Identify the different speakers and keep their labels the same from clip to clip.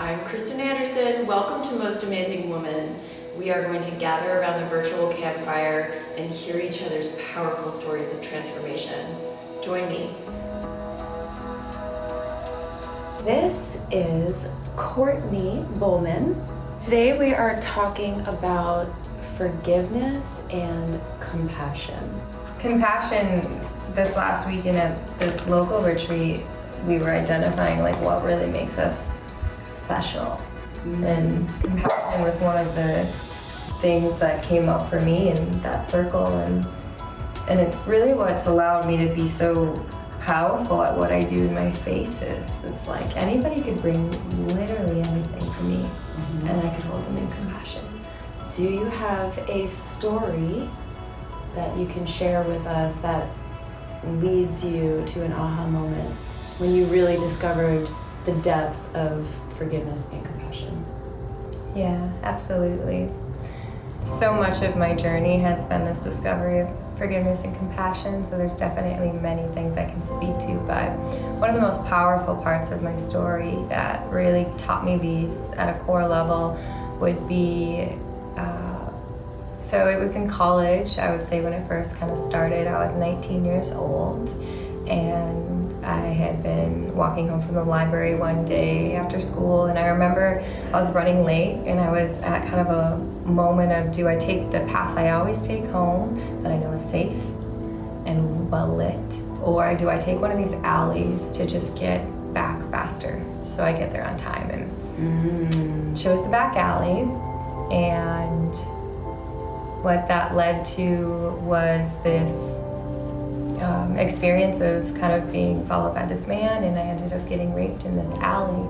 Speaker 1: I'm Kristin Anderson. Welcome to Most Amazing Woman. We are going to gather around the virtual campfire and hear each other's powerful stories of transformation. Join me. This is Courtney Bohlman. Today we are talking about forgiveness and compassion.
Speaker 2: Compassion, this last weekend at this local retreat, we were identifying like what really makes us special. And compassion was one of the things that came up for me in that circle, and it's really what's allowed me to be so powerful at what I do in my spaces. It's like anybody could bring literally anything to me, and I could hold them in compassion.
Speaker 1: Do you have a story that you can share with us that leads you to an aha moment when you really discovered the depth of forgiveness and compassion?
Speaker 2: Yeah, absolutely. So much of my journey has been this discovery of forgiveness and compassion, so there's definitely many things I can speak to, but one of the most powerful parts of my story that really taught me these at a core level would be, so it was in college, I would say, when it first kind of started. I was 19 years old, and I had been walking home from the library one day after school, and I remember I was running late, and I was at kind of a moment of, do I take the path I always take home that I know is safe and well lit, or do I take one of these alleys to just get back faster so I get there on time? And chose the back alley, and what that led to was this experience of kind of being followed by this man, and I ended up getting raped in this alley.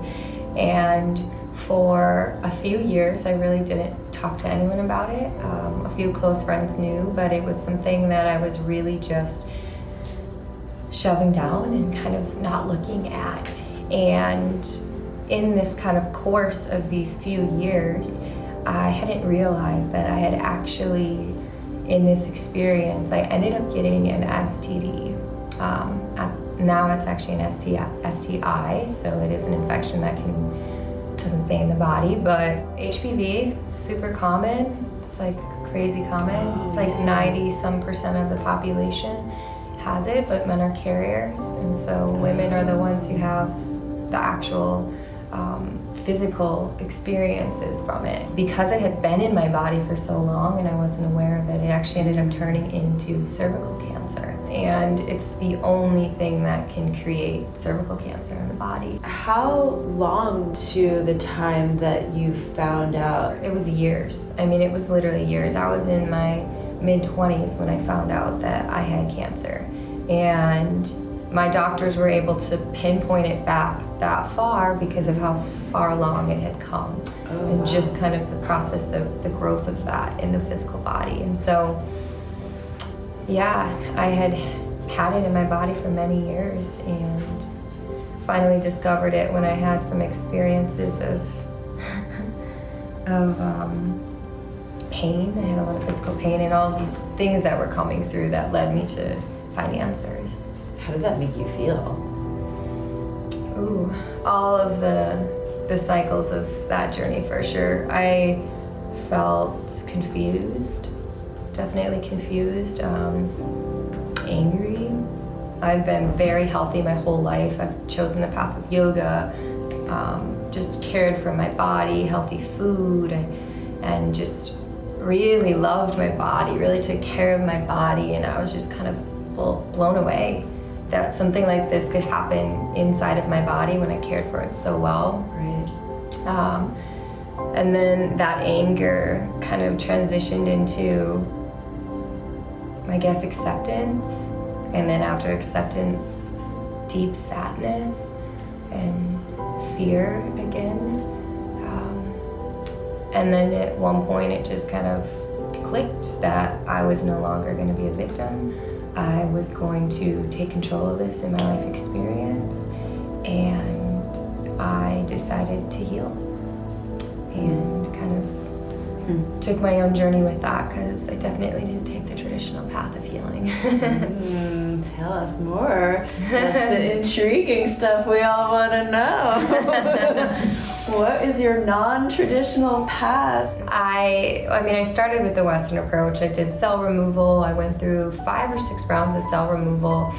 Speaker 2: And for a few years I really didn't talk to anyone about it. A few close friends knew, but it was something that I was really just shoving down and kind of not looking at. And in this kind of course of these few years, I hadn't realized that I had actually, in this experience, I ended up getting an STD. Now it's actually an STI, so it is an infection that doesn't stay in the body, but HPV, super common. It's like crazy common. It's like 90% of the population has it, but men are carriers, and so women are the ones who have the actual physical experiences from it. Because it had been in my body for so long and I wasn't aware of it, it actually ended up turning into cervical cancer. And it's the only thing that can create cervical cancer in the body.
Speaker 1: How long to the time that you found out?
Speaker 2: It was years. I mean, it was literally years. I was in my mid-20s when I found out that I had cancer. And my doctors were able to pinpoint it back that far because of how far along it had come. And just kind of the process of the growth of that in the physical body. And so, yeah, I had it in my body for many years, and finally discovered it when I had some experiences of pain. I had a lot of physical pain and all of these things that were coming through that led me to find answers.
Speaker 1: How did that make you feel?
Speaker 2: Ooh, all of the cycles of that journey, for sure. I felt confused, definitely confused, angry. I've been very healthy my whole life. I've chosen the path of yoga, just cared for my body, healthy food, and just really loved my body, really took care of my body, and I was just kind of blown away that something like this could happen inside of my body when I cared for it so well.
Speaker 1: Right.
Speaker 2: And then that anger kind of transitioned into, I guess, acceptance. And then after acceptance, deep sadness and fear again. And then at one point it just kind of clicked that I was no longer going to be a victim. I was going to take control of this in my life experience, and I decided to heal and kind of took my own journey with that, because I definitely didn't take the traditional path of healing.
Speaker 1: Tell us more. That's the intriguing stuff we all want to know. What is your non-traditional path?
Speaker 2: I mean, I started with the Western approach. I did cell removal. I went through 5 or 6 rounds of cell removal,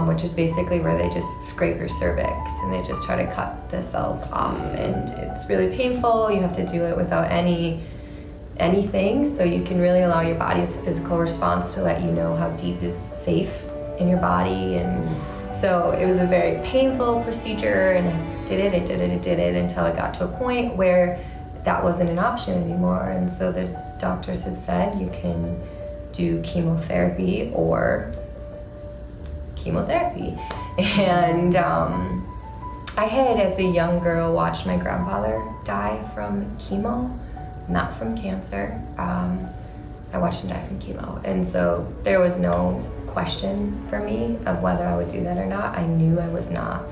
Speaker 2: which is basically where they just scrape your cervix and they just try to cut the cells off. And it's really painful. You have to do it without anything, so you can really allow your body's physical response to let you know how deep is safe in your body. And so it was a very painful procedure, and I did it until I got to a point where that wasn't an option anymore. And so the doctors had said you can do chemotherapy or chemotherapy. And I had, as a young girl, watched my grandfather die from chemo, not from cancer. I watched him die from chemo. And so there was no question for me of whether I would do that or not. I knew I was not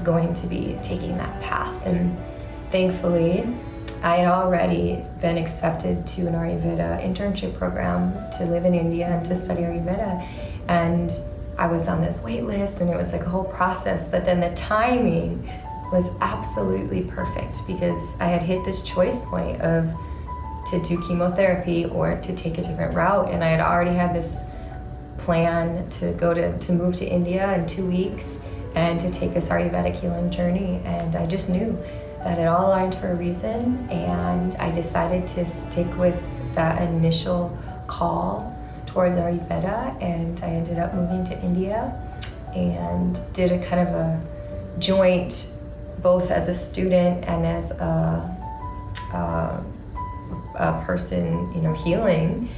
Speaker 2: going to be taking that path. And thankfully, I had already been accepted to an Ayurveda internship program to live in India and to study Ayurveda. And I was on this wait list, and it was like a whole process. But then the timing was absolutely perfect, because I had hit this choice point of to do chemotherapy or to take a different route. And I had already had this plan to move to India in 2 weeks and to take this Ayurvedic healing journey. And I just knew that it all aligned for a reason. And I decided to stick with that initial call towards Ayurveda. And I ended up moving to India and did a kind of a joint, both as a student and as a person, healing.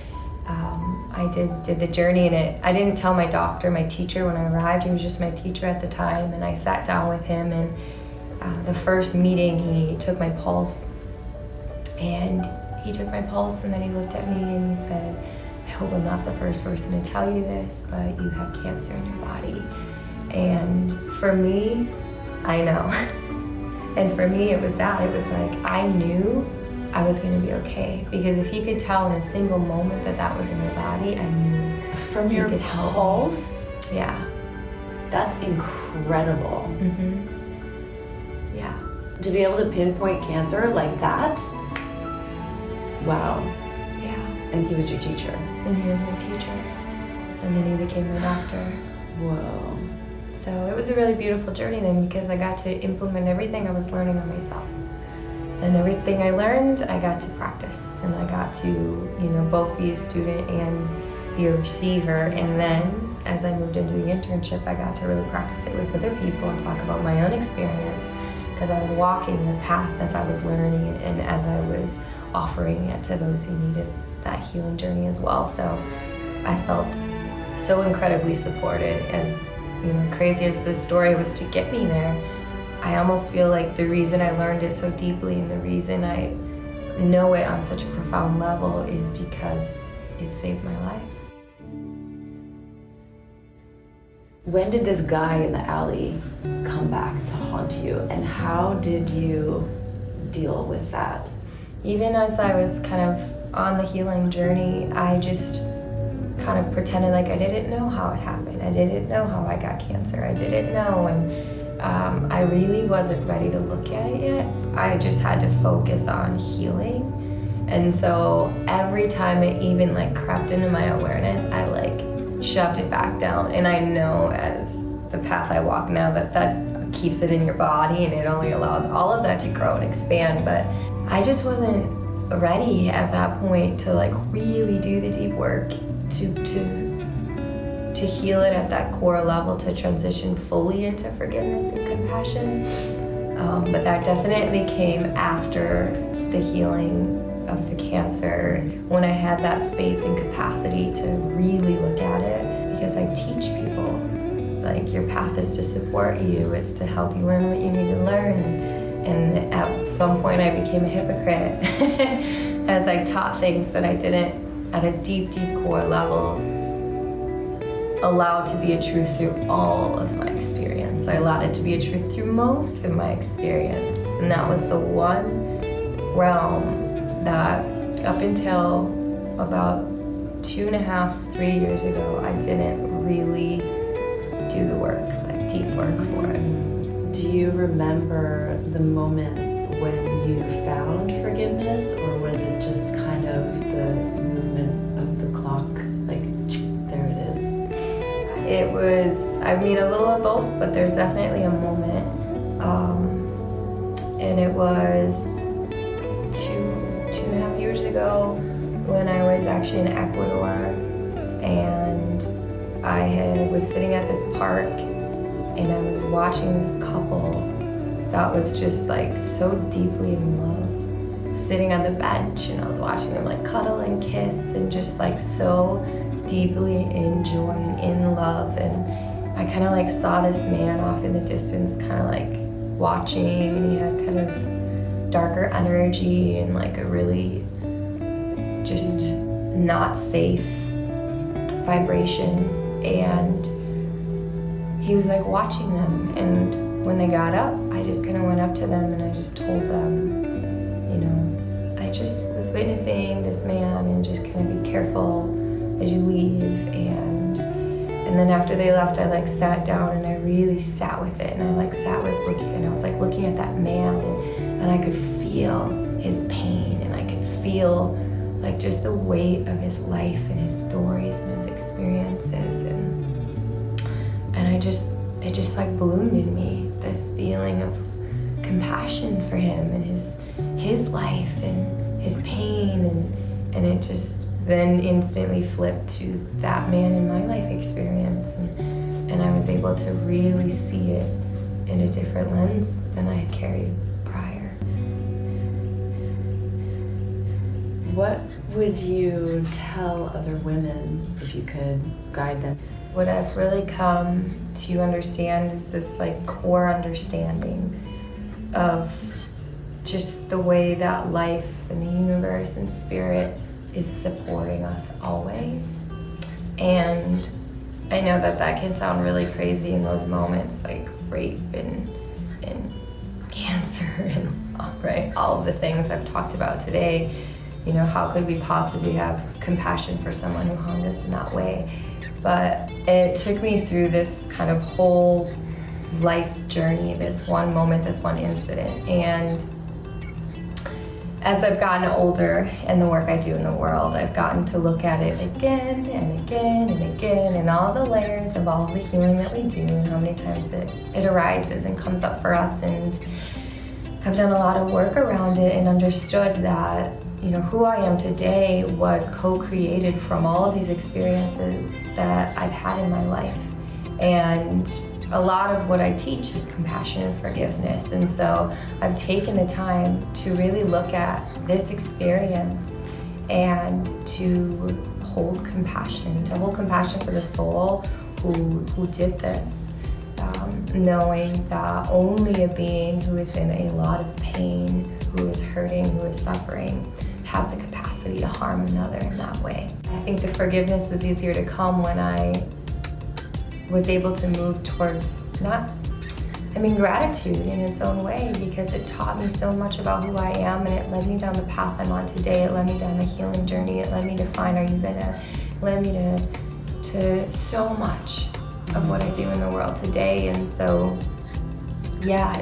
Speaker 2: I did the journey, and I didn't tell my doctor, my teacher, when I arrived. He was just my teacher at the time, and I sat down with him, and the first meeting he took my pulse, and then he looked at me and he said, "I hope I'm not the first person to tell you this, but you have cancer in your body." And for me, I know. And for me, it was that. It was like, I knew I was going to be okay, because if he could tell in a single moment that was in my body, I knew
Speaker 1: from
Speaker 2: he
Speaker 1: your
Speaker 2: could help
Speaker 1: pulse.
Speaker 2: me. Yeah.
Speaker 1: That's incredible.
Speaker 2: Mm-hmm. Yeah.
Speaker 1: To be able to pinpoint cancer like that. Wow.
Speaker 2: Yeah.
Speaker 1: And he was your teacher.
Speaker 2: And he was my teacher. And then he became my doctor.
Speaker 1: Whoa.
Speaker 2: So it was a really beautiful journey then, because I got to implement everything I was learning on myself. And everything I learned, I got to practice. And I got to, both be a student and be a receiver. And then, as I moved into the internship, I got to really practice it with other people and talk about my own experience, because I was walking the path as I was learning it and as I was offering it to those who needed that healing journey as well. So I felt so incredibly supported. As crazy as this story was to get me there, I almost feel like the reason I learned it so deeply and the reason I know it on such a profound level is because it saved my life.
Speaker 1: When did this guy in the alley come back to haunt you, and how did you deal with that?
Speaker 2: Even as I was kind of on the healing journey, I just kind of pretended like I didn't know how it happened. I didn't know how I got cancer. I didn't know, and I really wasn't ready to look at it yet. I just had to focus on healing. And so every time it even crept into my awareness, I shoved it back down. And I know, as the path I walk now, that keeps it in your body, and it only allows all of that to grow and expand. But I just wasn't ready at that point to really do the deep work to heal it at that core level, to transition fully into forgiveness and compassion. But that definitely came after the healing of the cancer, when I had that space and capacity to really look at it, because I teach people, your path is to support you, it's to help you learn what you need to learn. And at some point I became a hypocrite as I taught things that I didn't, at a deep, deep core level, allowed to be a truth through all of my experience. I allowed it to be a truth through most of my experience. And that was the one realm that up until about 2.5, 3 years ago, I didn't really do the work, deep work for it.
Speaker 1: Do you remember the moment when you found forgiveness, or was it just kind of the movement of the clock, like, there it is?
Speaker 2: It was, I mean, a little of both, but there's definitely a moment. And it was 2.5 years ago when I was actually in Ecuador, and I was sitting at this park and I was watching this couple that was just like so deeply in love, sitting on the bench, and I was watching them like cuddle and kiss and just like so deeply in joy and in love. And I kind of like saw this man off in the distance, kind of like watching, and he had kind of darker energy and like a really just not safe vibration. And he was like watching them, and when they got up, I just kind of went up to them and I just told them, you know, I just was witnessing this man, and just kind of be careful as you leave. And then after they left, I like sat down and I really sat with it, and I like sat with looking, and I was like looking at that man, and I could feel his pain, and I could feel like just the weight of his life and his stories and his experiences, and it just like bloomed in me, this feeling of compassion for him and his life and his pain, and it just then instantly flipped to that man in my life experience, and I was able to really see it in a different lens than I had carried prior.
Speaker 1: What would you tell other women if you could guide them?
Speaker 2: What I've really come to understand is this like core understanding of just the way that life and the universe and spirit is supporting us always. And I know that can sound really crazy in those moments, like rape and cancer and all of the things I've talked about today. You know, how could we possibly have compassion for someone who harmed us in that way? But it took me through this kind of whole life journey, this one moment, this one incident. And as I've gotten older and the work I do in the world, I've gotten to look at it again and again and again, and all the layers of all the healing that we do, and how many times it arises and comes up for us. And I've done a lot of work around it and understood that, you know, who I am today was co-created from all of these experiences that I've had in my life. And a lot of what I teach is compassion and forgiveness. And so I've taken the time to really look at this experience and to hold compassion for the soul who did this, knowing that only a being who is in a lot of pain, who is hurting, who is suffering, has the capacity to harm another in that way. I think the forgiveness was easier to come when I was able to move towards gratitude in its own way, because it taught me so much about who I am, and it led me down the path I'm on today. It led me down a healing journey. It led me to find Ayurveda. It led me to so much of what I do in the world today. And so, yeah,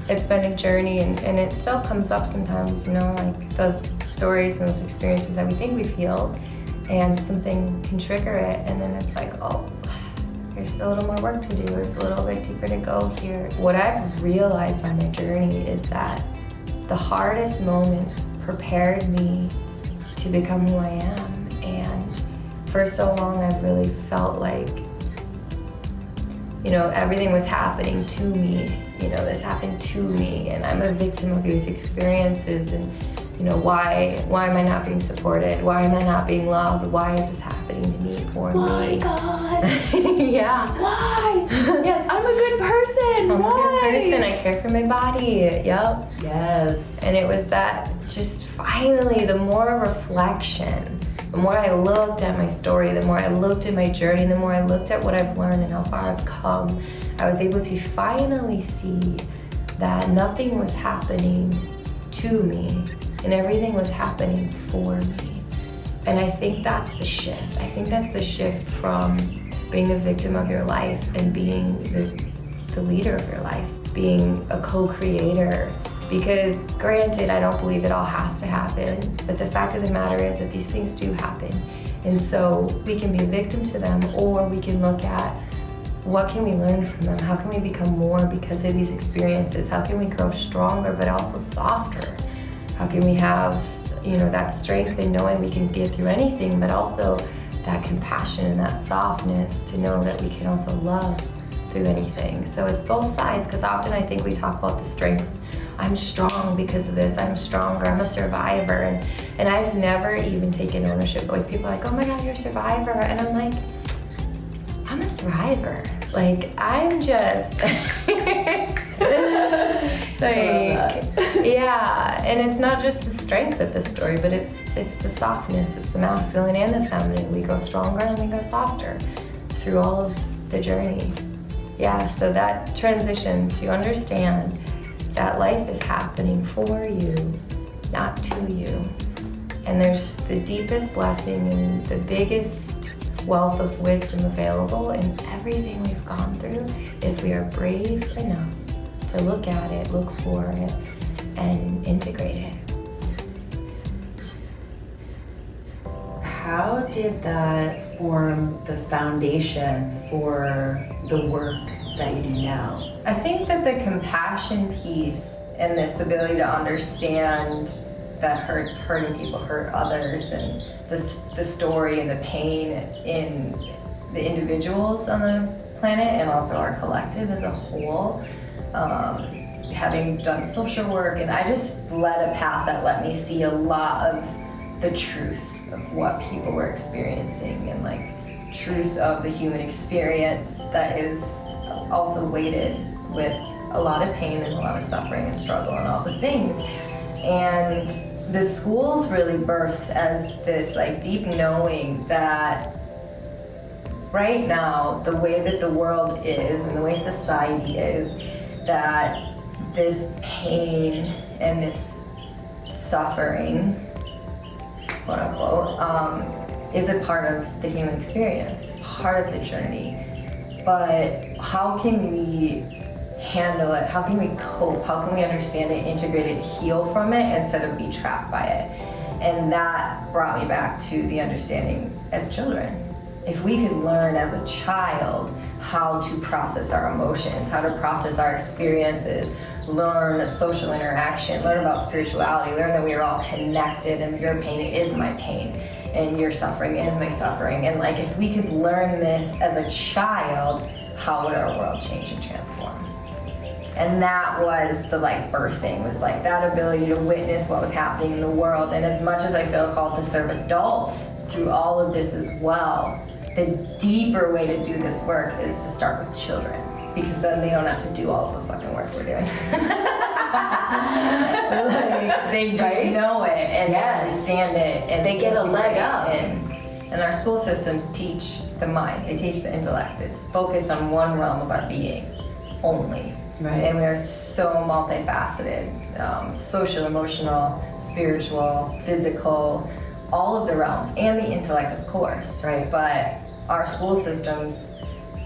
Speaker 2: it's been a journey, and it still comes up sometimes, you know, like those stories and those experiences that we think we've healed, and something can trigger it, and then it's like, oh, there's a little more work to do, there's a little bit deeper to go here. What I've realized on my journey is that the hardest moments prepared me to become who I am. And for so long, I've really felt like, you know, everything was happening to me. You know, this happened to me, and I'm a victim of these experiences, and you know, why am I not being supported? Why am I not being loved? Why is this happening to me? Poor me.
Speaker 1: My God.
Speaker 2: Yeah.
Speaker 1: Why? Yes, I'm a good person.
Speaker 2: I'm
Speaker 1: Why?
Speaker 2: a good person. I care for my body. Yep.
Speaker 1: Yes.
Speaker 2: And it was that just finally, the more reflection, the more I looked at my story, the more I looked at my journey, the more I looked at what I've learned and how far I've come, I was able to finally see that nothing was happening to me, and everything was happening for me. And I think that's the shift. I think that's the shift from being the victim of your life and being the leader of your life, being a co-creator, Because granted, I don't believe it all has to happen, but the fact of the matter is that these things do happen. And so we can be a victim to them, or we can look at what can we learn from them? How can we become more because of these experiences? How can we grow stronger but also softer? How can we have, that strength in knowing we can get through anything, but also that compassion and that softness to know that we can also love through anything. So it's both sides, because often I think we talk about the strength. I'm strong because of this, I'm stronger, I'm a survivor, and I've never even taken ownership. Like, people are like, oh my God, you're a survivor, and I'm like, I'm a thriver. Like, I'm just yeah, and it's not just the strength of the story, but it's the softness, it's the masculine and the feminine. We go stronger and we go softer through all of the journey. Yeah, so that transition to understand that life is happening for you, not to you. And there's the deepest blessing and the biggest wealth of wisdom available in everything we've gone through if we are brave enough to look at it, look for it, and integrate it.
Speaker 1: How did that form the foundation for the work that you do now?
Speaker 2: I think that the compassion piece and this ability to understand that hurting people hurt others, and the story and the pain in the individuals on the planet and also our collective as a whole. Having done social work, and I just led a path that let me see a lot of the truth of what people were experiencing, and like truth of the human experience that is also weighted with a lot of pain and a lot of suffering and struggle and all the things. And the schools really birthed as this like deep knowing that right now, the way that the world is and the way society is, that this pain and this suffering, quote unquote, is a part of the human experience. It's part of the journey. But how can we handle it? How can we cope? How can we understand it, integrate it, heal from it instead of be trapped by it? And that brought me back to the understanding as children. If we could learn as a child how to process our emotions, how to process our experiences, learn social interaction, learn about spirituality, learn that we are all connected, and your pain is my pain and your suffering is my suffering. And like, if we could learn this as a child, how would our world change and transform? And that was the like birthing, was like that ability to witness what was happening in the world. And as much as I feel called to serve adults through all of this as well, the deeper way to do this work is to start with children, because then they don't have to do all of the fucking work we're doing. Like, they just know it and they understand it, and
Speaker 1: they get a leg up.
Speaker 2: And our school systems teach the mind, they teach the intellect. It's focused on one realm of our being only.
Speaker 1: Right.
Speaker 2: And we are so multifaceted, social, emotional, spiritual, physical, all of the realms, and the intellect, of course.
Speaker 1: Right.
Speaker 2: But our school systems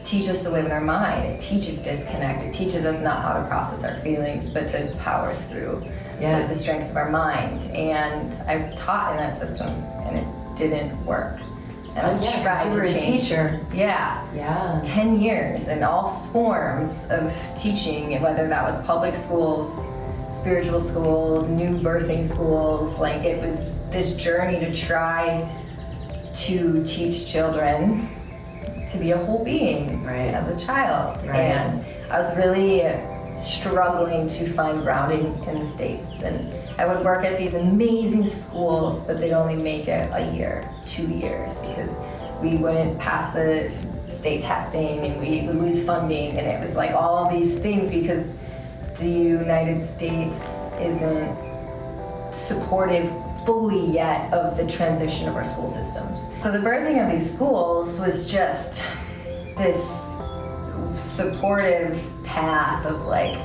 Speaker 2: teach us to live in our mind. It teaches disconnect. It teaches us not how to process our feelings, but to power through with the strength of our mind. And I taught in that system, and it didn't work. And I tried
Speaker 1: you were
Speaker 2: to
Speaker 1: a
Speaker 2: change.
Speaker 1: teacher.
Speaker 2: Yeah. 10 years in all forms of teaching, whether that was public schools, spiritual schools, new birthing schools. Like, it was this journey to try to teach children to be a whole being as a child. And I was really struggling to find grounding in the States. And I would work at these amazing schools, but they'd only make it a year, 2 years, because we wouldn't pass the state testing and we would lose funding. And it was like all these things because the United States isn't supportive fully yet of the transition of our school systems. So the birthing of these schools was just this supportive path of like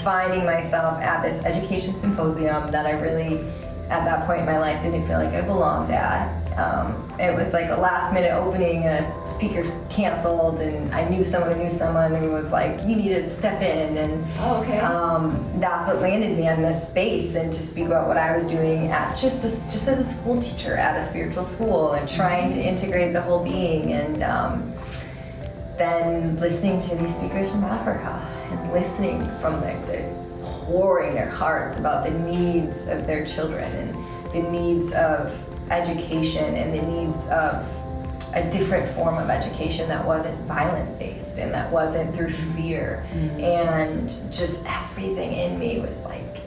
Speaker 2: finding myself at this education symposium that I really, at that point in my life, didn't feel like I belonged at. It was like a last minute opening, a speaker canceled, and I knew someone who was like, you need to step in, and that's what landed me on this space, and to speak about what I was doing at just as a school teacher at a spiritual school, and trying to integrate the whole being, and then listening to these speakers from Africa, and listening from they're pouring their hearts about the needs of their children, and the needs of education, and the needs of a different form of education that wasn't violence-based and that wasn't through fear. And just everything in me was like,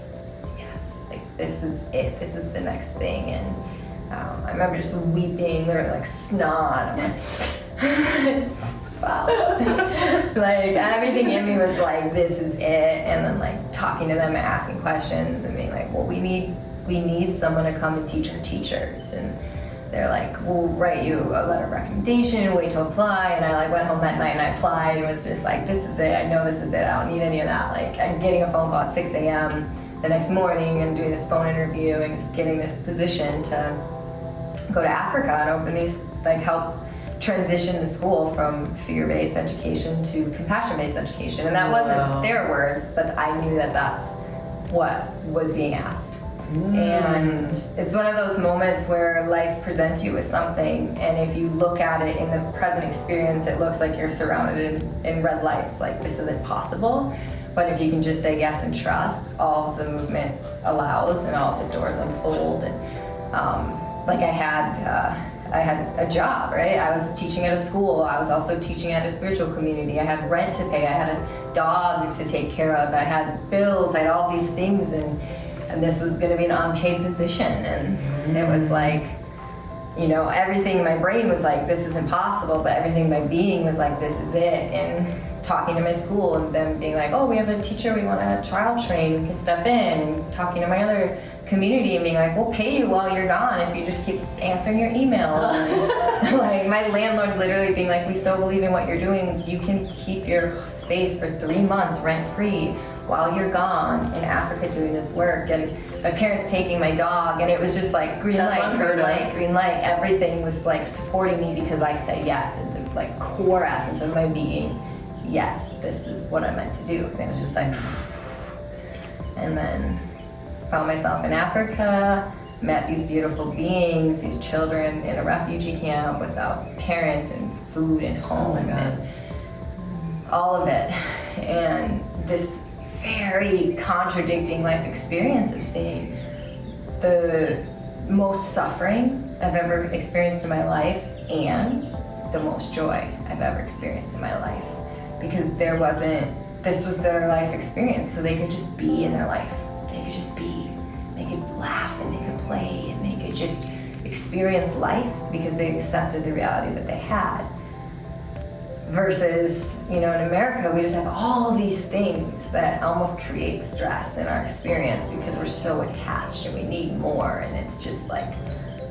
Speaker 2: yes, like this is it, this is the next thing. And I remember just weeping, literally like snot. I'm like, wow. Like everything in me was like, this is it. And then like talking to them and asking questions and being like, well, we need someone to come and teach our teachers. And they're like, we'll write you a letter of recommendation, wait to apply. And I like went home that night and I applied, and was just like, this is it, I know this is it, I don't need any of that. Like I'm getting a phone call at 6 a.m. the next morning and doing this phone interview and getting this position to go to Africa and open these, like help transition the school from fear-based education to compassion-based education. And that wasn't their words, but I knew that that's what was being asked. And it's one of those moments where life presents you with something, and if you look at it in the present experience, it looks like you're surrounded in red lights, like this isn't possible. But if you can just say yes and trust, all of the movement allows and all of the doors unfold. And like I had a job, right? I was teaching at a school. I was also teaching at a spiritual community. I had rent to pay. I had a dog to take care of. I had bills. I had all these things, and this was going to be an unpaid position. And it was like, you know, everything in my brain was like, this is impossible, but everything in my being was like, this is it. And talking to my school and them being like, oh, we have a teacher we want to trial train, we can step in, and talking to my other community and being like, we'll pay you while you're gone if you just keep answering your emails. Like my landlord literally being like, we so believe in what you're doing, you can keep your space for 3 months rent-free while you're gone in Africa doing this work. And my parents taking my dog, and it was just like green light, green light, green light. Everything was like supporting me because I said yes, and the like core essence of my being, yes, this is what I'm meant to do. And it was just like, and then found myself in Africa, met these beautiful beings, these children in a refugee camp without parents and food and home and all of it. And this very contradicting life experience of seeing the most suffering I've ever experienced in my life and the most joy I've ever experienced in my life. Because this was their life experience, so they could just be in their life. They could just be. They could laugh and they could play and they could just experience life because they accepted the reality that they had. Versus, you know, in America, we just have all these things that almost create stress in our experience because we're so attached and we need more, and it's just like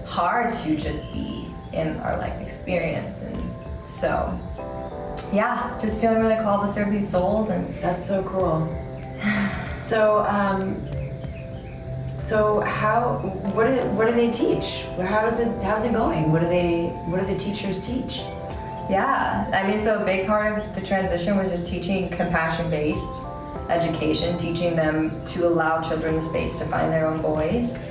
Speaker 2: hard to just be in our life experience. And so, yeah, just feeling really called to serve these souls. And
Speaker 1: that's so cool. So what do they teach? How's it going? What do the teachers teach?
Speaker 2: Yeah, I mean, so a big part of the transition was just teaching compassion-based education, teaching them to allow children the space to find their own voice,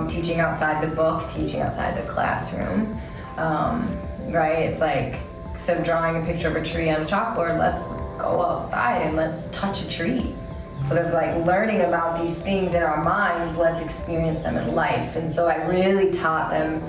Speaker 2: teaching outside the book, teaching outside the classroom, right? It's like, instead of drawing a picture of a tree on a chalkboard, let's go outside and let's touch a tree. Instead of like learning about these things in our minds, let's experience them in life. And so I really taught them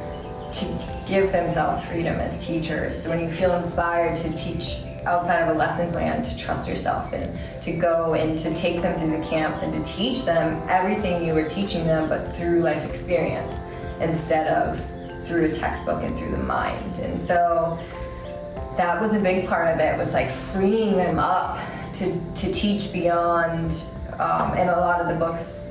Speaker 2: to give themselves freedom as teachers. So when you feel inspired to teach outside of a lesson plan, to trust yourself and to go and to take them through the camps and to teach them everything you were teaching them, but through life experience instead of through a textbook and through the mind. And so that was a big part of it, was like freeing them up to teach beyond, and a lot of the books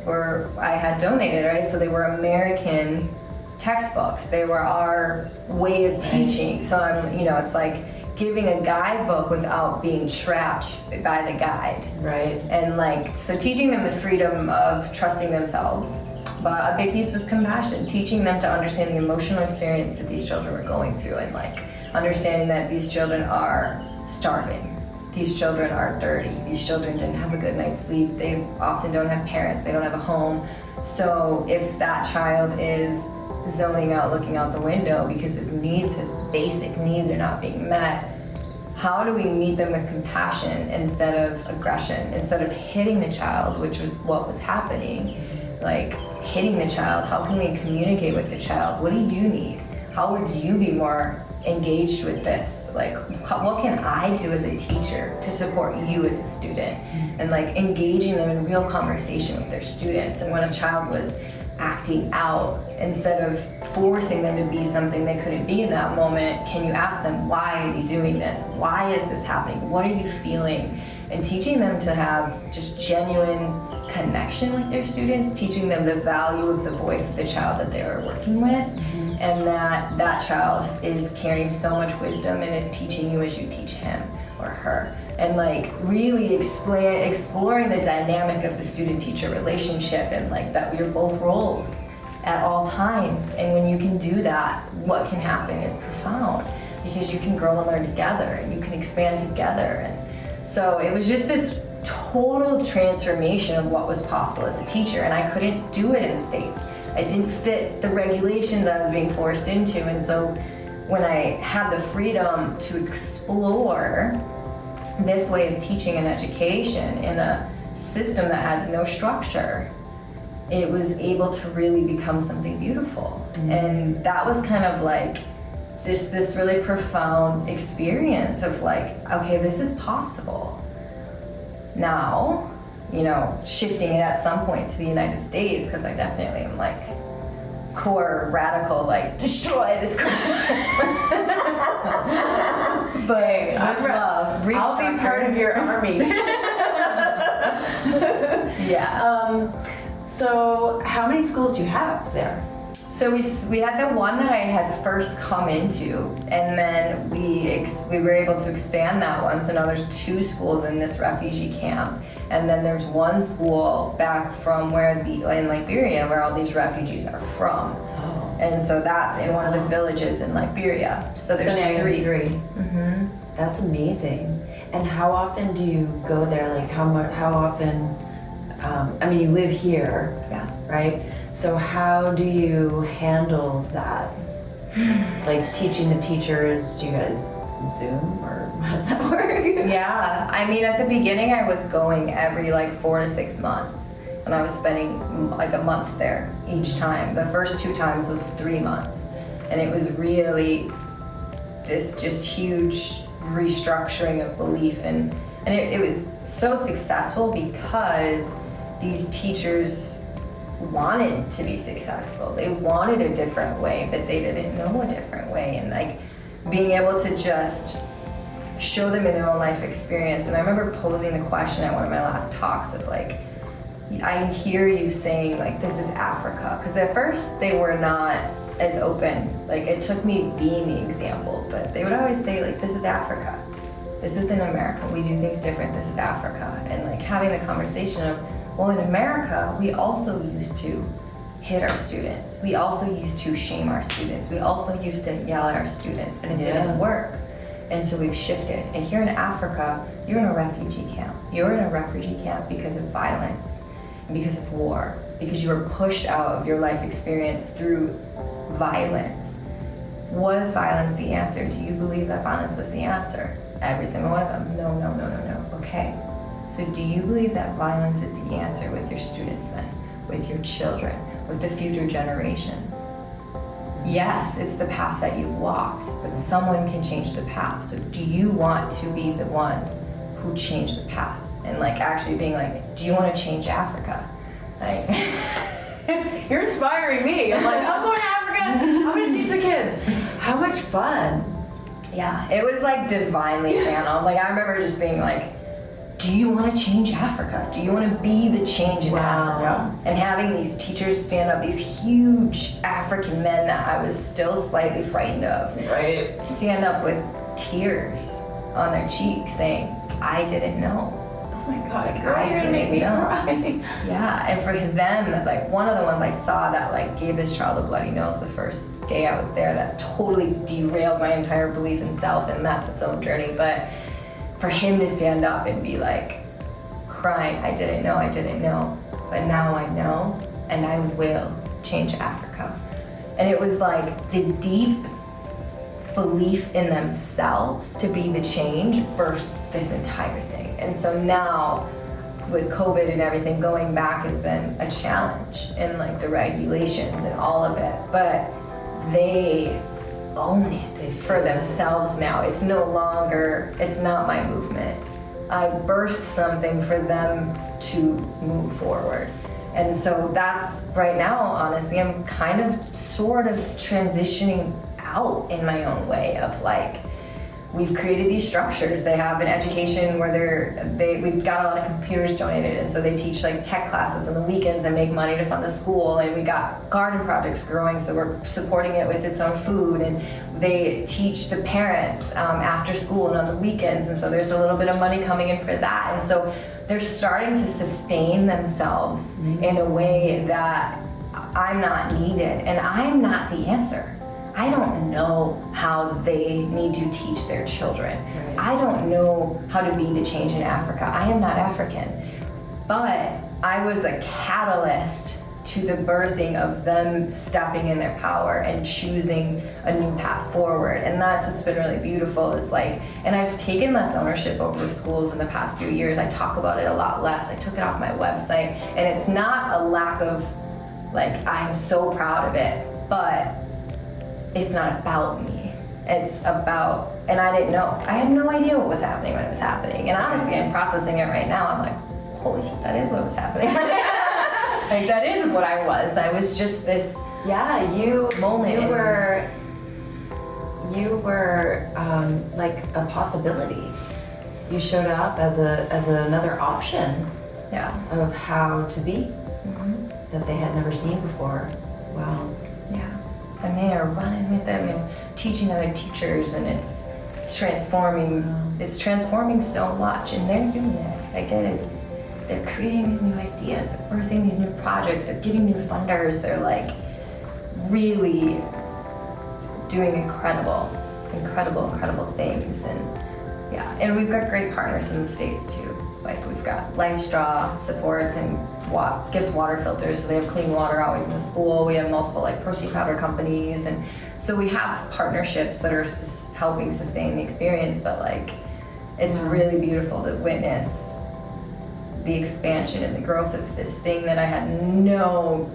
Speaker 2: I had donated, right? So they were American textbooks. They were our way of teaching. So it's like giving a guidebook without being trapped by the guide.
Speaker 1: Right.
Speaker 2: And like, so teaching them the freedom of trusting themselves. But a big piece was compassion, teaching them to understand the emotional experience that these children were going through, and like understanding that these children are starving. These children are dirty. These children didn't have a good night's sleep. They often don't have parents. They don't have a home. So if that child is zoning out, looking out the window because his needs, his basic needs are not being met, how do we meet them with compassion instead of aggression, instead of hitting the child, which was what was happening? Like hitting the child, how can we communicate with the child? What do you need? How would you be more engaged with this? Like, what can I do as a teacher to support you as a student? And like engaging them in real conversation with their students. And when a child was acting out, instead of forcing them to be something they couldn't be in that moment, can you ask them, why are you doing this? Why is this happening? What are you feeling? And teaching them to have just genuine connection with their students, teaching them the value of the voice of the child that they are working with, and that that child is carrying so much wisdom and is teaching you as you teach him or her. And like really exploring the dynamic of the student-teacher relationship, and like that you're both roles at all times. And when you can do that, what can happen is profound, because you can grow and learn together and you can expand together. And so it was just this total transformation of what was possible as a teacher, and I couldn't do it in the States. I didn't fit the regulations I was being forced into. And so when I had the freedom to explore this way of teaching and education in a system that had no structure, it was able to really become something beautiful. And that was kind of like just this really profound experience of like, okay, this is possible. Now, you know, shifting it at some point to the United States, because I definitely am like core radical, like destroy this core system. But
Speaker 1: I'll be part of your army.
Speaker 2: Yeah.
Speaker 1: So how many schools do you have there?
Speaker 2: So we had the one that I had first come into, and then we were able to expand that one. So now there's 2 schools in this refugee camp, and then there's 1 school back from in Liberia, where all these refugees are from.
Speaker 1: Oh.
Speaker 2: And so that's in one of the villages in Liberia. So there's 3.
Speaker 1: Mm-hmm. That's amazing. And how often do you go there? Like how often? I mean, you live here,
Speaker 2: Yeah.
Speaker 1: right? So how do you handle that? Like teaching the teachers, do you guys Zoom, or how does that work?
Speaker 2: Yeah, I mean, at the beginning I was going every like 4 to 6 months, and I was spending like a month there each time. The first 2 times was 3 months, and it was really this just huge restructuring of belief, and it was so successful because these teachers wanted to be successful. They wanted a different way, but they didn't know a different way. And like being able to just show them in their own life experience. And I remember posing the question at one of my last talks of like, I hear you saying like, this is Africa. Because at first they were not as open. Like it took me being the example, but they would always say like, this is Africa. This isn't America. We do things different. This is Africa. And like having the conversation of, well, in America, we also used to hit our students. We also used to shame our students. We also used to yell at our students, and it didn't work. And so we've shifted. And here in Africa, you're in a refugee camp. You're in a refugee camp because of violence, and because of war, because you were pushed out of your life experience through violence. Was violence the answer? Do you believe that violence was the answer? Every single one of them. No, no, no, no, no. Okay. So do you believe that violence is the answer with your students then? With your children? With the future generations? Yes, it's the path that you've walked, but someone can change the path. So do you want to be the ones who change the path? And like actually being like, do you want to change Africa? Like,
Speaker 1: you're inspiring me. I'm like, I'm going to Africa. I'm going to teach the kids. How much fun.
Speaker 2: Yeah, it was like divinely channeled. Like I remember just being like, do you want to change Africa? Do you want to be the change in Africa? And having these teachers stand up, these huge African men that I was still slightly frightened of,
Speaker 1: right?
Speaker 2: Stand up with tears on their cheeks saying, I didn't know.
Speaker 1: Oh my God,
Speaker 2: Like,
Speaker 1: I
Speaker 2: I
Speaker 1: didn't make me
Speaker 2: know.
Speaker 1: cry.
Speaker 2: Yeah, and for them, like one of the ones I saw that like gave this child a bloody nose the first day I was there, that totally derailed my entire belief in self, and that's its own journey. But for him to stand up and be like crying, I didn't know, but now I know, and I will change Africa. And it was like the deep belief in themselves to be the change birthed this entire thing. And so now with COVID and everything, going back has been a challenge, and like the regulations and all of it, but they own it for themselves now. It's no longer, it's not my movement. I birthed something for them to move forward. And so that's right now, honestly, I'm kind of sort of transitioning out in my own way of like, we've created these structures. They have an education where we've got a lot of computers donated, and so they teach like tech classes on the weekends and make money to fund the school. And we got garden projects growing, so we're supporting it with its own food. And they teach the parents after school and on the weekends, and so there's a little bit of money coming in for that. And so they're starting to sustain themselves in a way that I'm not needed, and I'm not the answer. I don't know how they need to teach their children.
Speaker 1: Right.
Speaker 2: I don't know how to be the change in Africa. I am not African. But I was a catalyst to the birthing of them stepping in their power and choosing a new path forward. And that's what's been really beautiful is like, and I've taken less ownership over schools in the past few years. I talk about it a lot less. I took it off my website, and it's not a lack of like, I'm so proud of it, but it's not about me. It's about, and I didn't know. I had no idea what was happening when it was happening. And honestly, I'm processing it right now. I'm like, holy shit, that is what was happening. Like, that is what I was. I was just this moment.
Speaker 1: You were like a possibility. You showed up as another option of how to be that they had never seen before. Wow.
Speaker 2: Yeah. And they are running with it, and they're teaching other teachers, and it's transforming. It's transforming so much, and they're doing it. Like, it is, they're creating these new ideas, they're birthing these new projects, they're getting new funders, they're like really doing incredible things. And we've got great partners in the States too. Like, we've got Life Straw supports and gives water filters, so they have clean water always in the school. We have multiple like protein powder companies, and so we have partnerships that are helping sustain the experience. But like, it's really beautiful to witness the expansion and the growth of this thing that I had no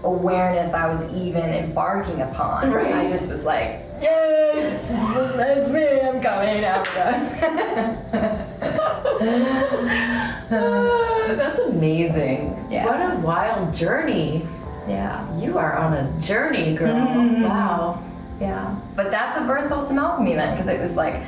Speaker 2: awareness I was even embarking upon.
Speaker 1: Right.
Speaker 2: I just was like, yes, that's me, I'm coming after.
Speaker 1: That's amazing.
Speaker 2: Yeah.
Speaker 1: What a wild journey.
Speaker 2: Yeah.
Speaker 1: You are on a journey, girl. Wow.
Speaker 2: Yeah. But that's what birthed Wholesome Alchemy then, because it was like,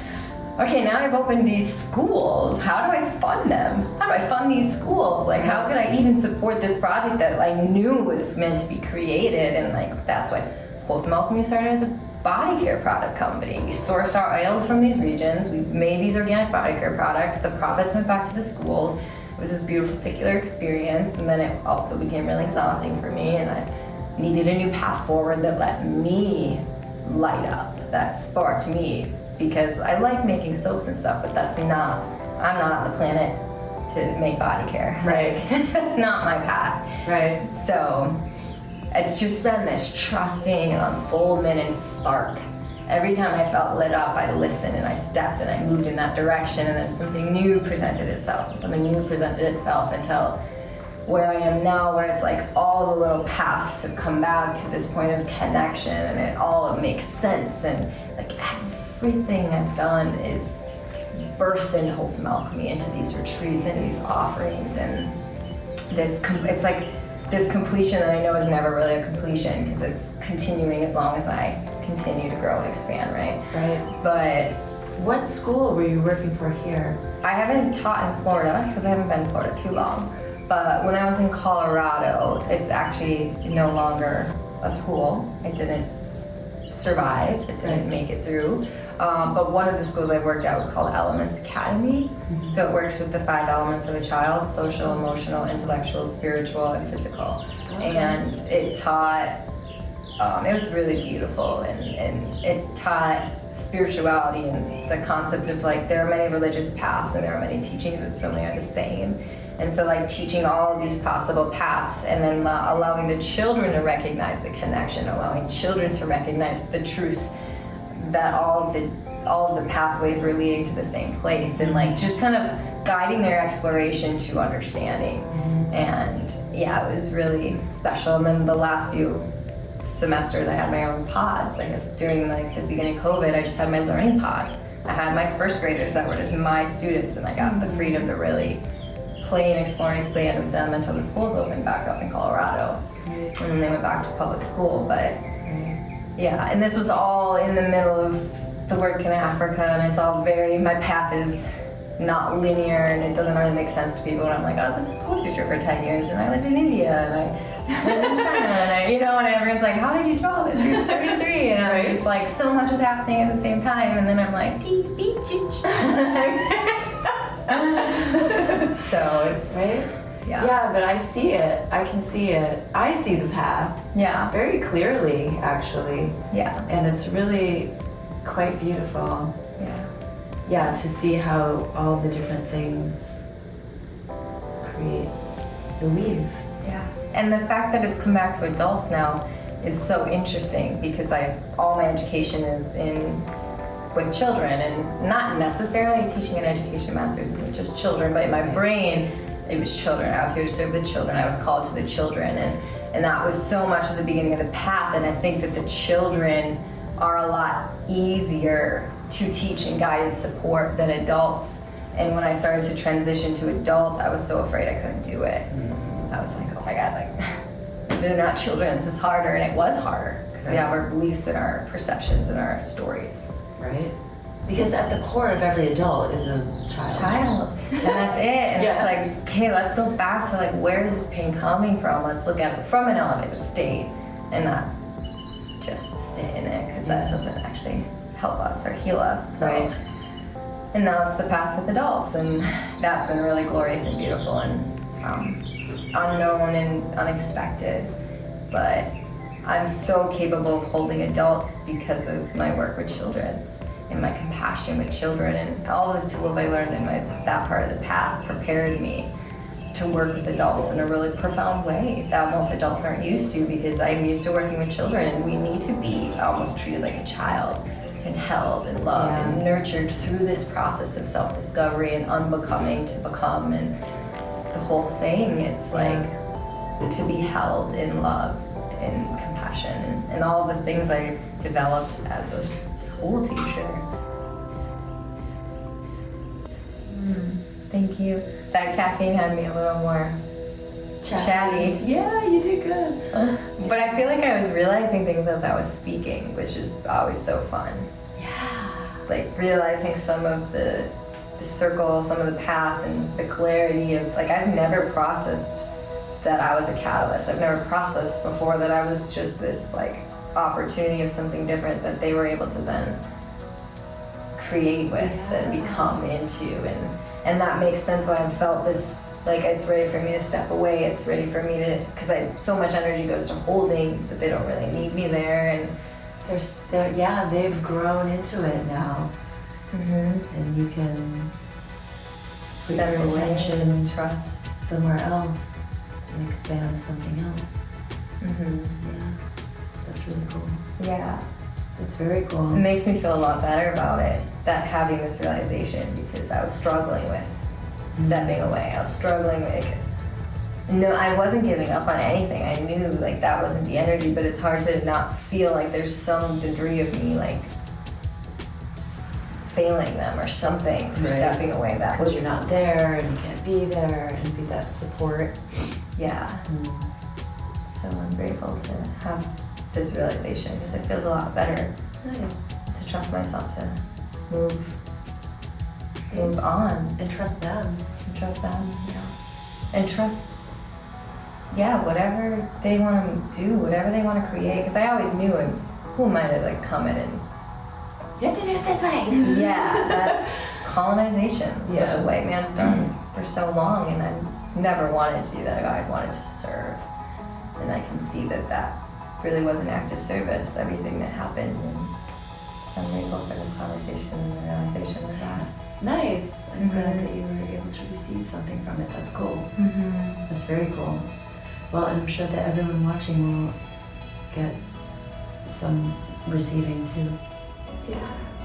Speaker 2: okay, now I've opened these schools. How do I fund them? How do I fund these schools? Like, how could I even support this project that I knew was meant to be created? And like, that's why Wholesome Alchemy started as a body care product company. We sourced our oils from these regions. We made these organic body care products. The profits went back to the schools. It was this beautiful circular experience, and then it also became really exhausting for me, and I needed a new path forward that let me light up, that sparked me, because I like making soaps and stuff, but I'm not on the planet to make body care.
Speaker 1: Right.
Speaker 2: Like, that's not my path.
Speaker 1: Right.
Speaker 2: So it's just been this trusting and unfoldment and spark. Every time I felt lit up, I listened and I stepped and I moved in that direction, and then something new presented itself. Until where I am now, where it's like all the little paths have come back to this point of connection, and it all makes sense, and like everything I've done is birthed into Wholesome Alchemy, into these retreats, into these offerings, and it's like this completion that I know is never really a completion, because it's continuing as long as I continue to grow and expand, right?
Speaker 1: Right.
Speaker 2: But
Speaker 1: what school were you working for here?
Speaker 2: I haven't taught in Florida, because I haven't been in Florida too long. But when I was in Colorado, it's actually no longer a school. It didn't survive. It didn't make it through. But one of the schools I worked at was called Elements Academy. So it works with the 5 elements of a child: social, emotional, intellectual, spiritual, and physical. And it taught, it was really beautiful, and it taught spirituality and the concept of like, there are many religious paths and there are many teachings, but so many are the same. And so like teaching all of these possible paths, and then allowing the children to recognize the connection, allowing children to recognize the truth that all of the pathways were leading to the same place, and like just kind of guiding their exploration to understanding. And yeah, it was really special. And then the last few semesters I had my own pods. Like during like the beginning of COVID, I just had my learning pod. I had my first graders that were just my students, and I got the freedom to really play and explore and expand with them until the schools opened back up in Colorado. And then they went back to public school. But yeah, and this was all in the middle of the work in Africa, and it's all very, my path is not linear, and it doesn't really make sense to people. And I'm like, I was a school teacher for 10 years, and I lived in India, and I lived in China, and and everyone's like, how did you draw this? You're 33, and I'm just like, so much is happening at the same time, and then I'm like, so it's,
Speaker 1: right? Yeah, but I see it. I can see it. I see the path.
Speaker 2: Yeah.
Speaker 1: Very clearly, actually.
Speaker 2: Yeah.
Speaker 1: And it's really quite beautiful.
Speaker 2: Yeah.
Speaker 1: Yeah, to see how all the different things create the weave.
Speaker 2: Yeah. And the fact that it's come back to adults now is so interesting, because all my education is with children, and not necessarily teaching an education master's isn't just children, but in my brain, it was children. I was here to serve the children. I was called to the children, and that was so much of the beginning of the path. And I think that the children are a lot easier to teach and guide and support than adults. And when I started to transition to adults, I was so afraid I couldn't do it. I was like, oh my God, like, they're not children, this is harder. And it was harder, because we have our beliefs and our perceptions and our stories.
Speaker 1: Right? Because at the core of every adult is a child.
Speaker 2: And that's it. And it's like, okay, let's go back to like, where is this pain coming from? Let's look at it from an elevated state and not just sit in it, because that doesn't actually help us or heal us. So,
Speaker 1: right.
Speaker 2: And now it's the path with adults, and that's been really glorious and beautiful and unknown and unexpected. But I'm so capable of holding adults because of my work with children and my compassion with children, and all the tools I learned in that part of the path prepared me to work with adults in a really profound way that most adults aren't used to, because I'm used to working with children, and we need to be almost treated like a child and held and loved and nurtured through this process of self-discovery and unbecoming to become, and the whole thing. It's like to be held in love and compassion and all the things I developed as a school teacher. Thank you. That caffeine had me a little more chatty.
Speaker 1: Yeah, you did good.
Speaker 2: But I feel like I was realizing things as I was speaking, which is always so fun.
Speaker 1: Yeah.
Speaker 2: Like realizing some of the circle, some of the path, and the clarity of, like, I've never processed that I was a catalyst. I've never processed before that I was just this like opportunity of something different that they were able to then create with and become into, and that makes sense why I've felt this, like, it's ready for me to step away, it's ready for me to, because so much energy goes to holding, but they don't really need me there, and
Speaker 1: they've grown into it now. And you can put your attention and trust somewhere else and expand something else. Yeah, that's really cool.
Speaker 2: Yeah.
Speaker 1: That's very cool.
Speaker 2: It makes me feel a lot better about it, that having this realization, because I was struggling with stepping away. I was struggling with, no, I wasn't giving up on anything. I knew like that wasn't the energy, but it's hard to not feel like there's some degree of me like failing them or something for stepping away. That was,
Speaker 1: you're not there and you can't be there and be that support.
Speaker 2: Yeah. So I'm grateful to have this realization, because it feels a lot better to trust myself to move on
Speaker 1: and trust them.
Speaker 2: And trust whatever they want to do, whatever they want to create, because I always knew who am I to like come in and
Speaker 1: You have to do it this way.
Speaker 2: Yeah, that's colonization. That's what the white man's done for so long, and I never wanted to do that. I've always wanted to serve. And I can see that that really was an act of service, everything that happened. And so I'm grateful for this conversation and the realization of that.
Speaker 1: Nice. I'm glad that you were able to receive something from it. That's cool. That's very cool. Well, and I'm sure that everyone watching will get some receiving too.
Speaker 3: This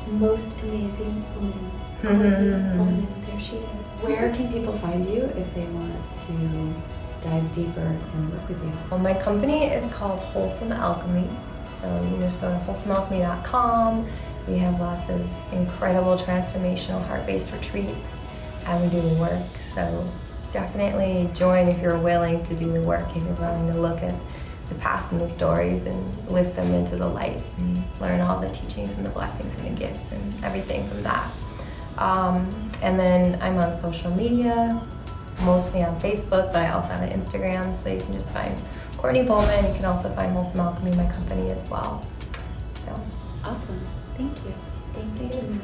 Speaker 3: most amazing woman, Courtney Bohlman. There she is.
Speaker 1: Where can people find you if they want to dive deeper and work with you?
Speaker 2: Well, my company is called Wholesome Alchemy. So you can just go to wholesomealchemy.com. We have lots of incredible transformational heart-based retreats, and we do the work. So definitely join if you're willing to do the work, if you're willing to look at the past and the stories and lift them into the light and learn all the teachings and the blessings and the gifts and everything from that. And then I'm on social media, mostly on Facebook, but I also have an Instagram, so you can just find Courtney Bohlman. You can also find Wholesome Alchemy, my company, as well. So
Speaker 1: Awesome.
Speaker 3: Thank you. Thank you.